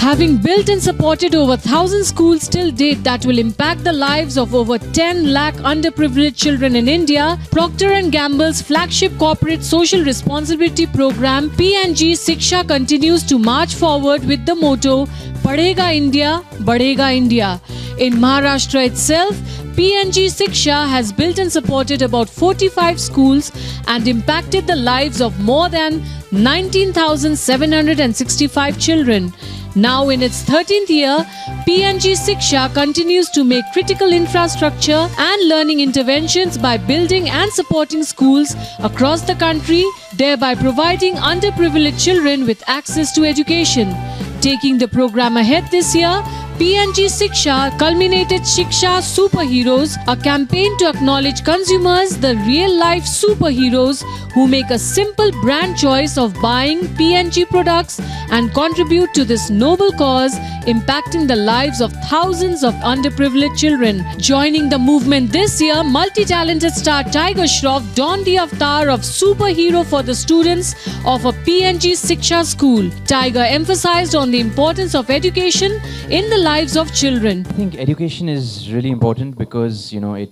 Having built and supported over 1,000 schools till date that will impact the lives of over 10 lakh underprivileged children in India, Procter & Gamble's flagship corporate social responsibility program P&G Shiksha continues to march forward with the motto Padhega India, Badhega India. In Maharashtra itself, P&G Shiksha has built and supported about 45 schools and impacted the lives of more than 19,765 children. Now in its 13th year, P&G Shiksha continues to make critical infrastructure and learning interventions by building and supporting schools across the country, thereby providing underprivileged children with access to education. Taking the program ahead this year, P&G Shiksha culminated Shiksha Superheroes, a campaign to acknowledge consumers, the real-life superheroes who make a simple brand choice of buying P&G products and contribute to this noble cause, impacting the lives of thousands of underprivileged children. Joining the movement this year, multi-talented star Tiger Shroff donned the avatar of superhero for the students of a P&G Shiksha school. Tiger emphasized on the importance of education in the lives of children. I think education is really important because, it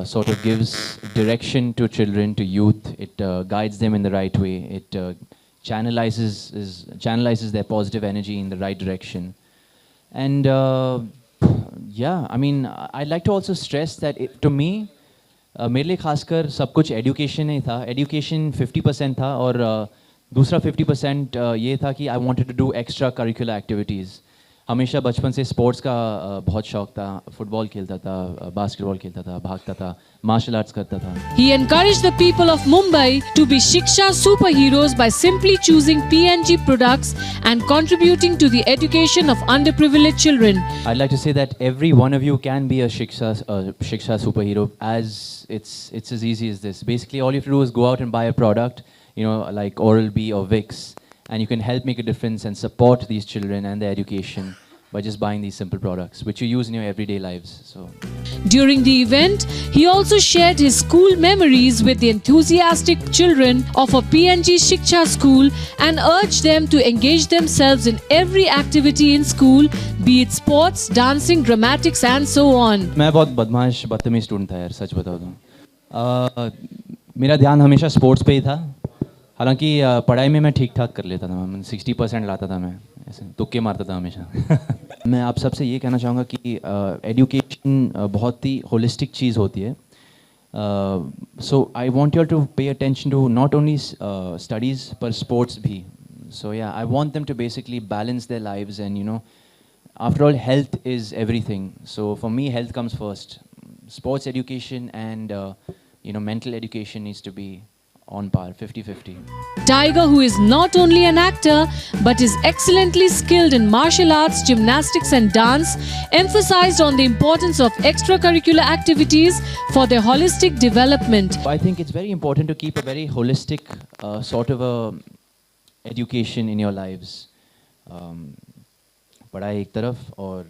sort of gives direction to children, to youth. It guides them in the right way. It channelizes their positive energy in the right direction. And I'd like to also stress that to me, मेरे लिए खासकर सब कुछ education ही था. Education 50% था और दूसरा 50% ये था कि I wanted to do extra curricular activities. हमेशा बचपन से स्पोर्ट्स का बहुत शौक था. फुटबॉल खेलता था, बास्केटबॉल खेलता था, भागता था, मार्शल आर्ट्स करता था. He encouraged the people of Mumbai to be Shiksha superheroes by simply choosing P&G products and contributing to the education of underprivileged children. I'd like to say that every one of you can be a Shiksha superhero, as it's as easy as this. Basically, all you have to do is go out and buy a product, like Oral-B or Vicks, and you can help make a difference and support these children and their education by just buying these simple products, which you use in your everyday lives. So, during the event, he also shared his school memories with the enthusiastic children of a P&G Shiksha school and urged them to engage themselves in every activity in school, be it sports, dancing, dramatics and so on. मैं बहुत बदमाश बदतमीज student था यार, सच बता दूं. मेरा ध्यान हमेशा स्पोर्ट्स पे ही था. हालांकि पढ़ाई में मैं ठीक ठाक कर लेता था. मैं 60% लाता था. मैं ऐसे तुक्के मारता था हमेशा. मैं आप सबसे ये कहना चाहूँगा कि एजुकेशन बहुत ही होलिस्टिक चीज़ होती है. So I want you to pay attention to not only studies पर स्पोर्ट्स भी. So yeah I want them to basically balance their lives and after all health is everything. So for me health comes first. Sports education and mental education needs to be on par, 50-50. Tiger, who is not only an actor but is excellently skilled in martial arts, gymnastics and dance, emphasized on the importance of extracurricular activities for their holistic development. I think it's very important to keep a very holistic sort of a education in your lives. पढ़ाई एक तरफ और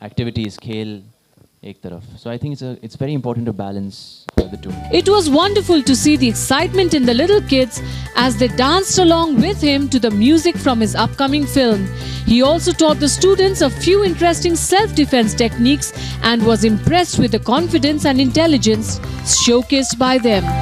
activities, खेल एक तरफ. So I think it's very important to balance the two. It was wonderful to see the excitement in the little kids as they danced along with him to the music from his upcoming film. He also taught the students a few interesting self-defense techniques and was impressed with the confidence and intelligence showcased by them.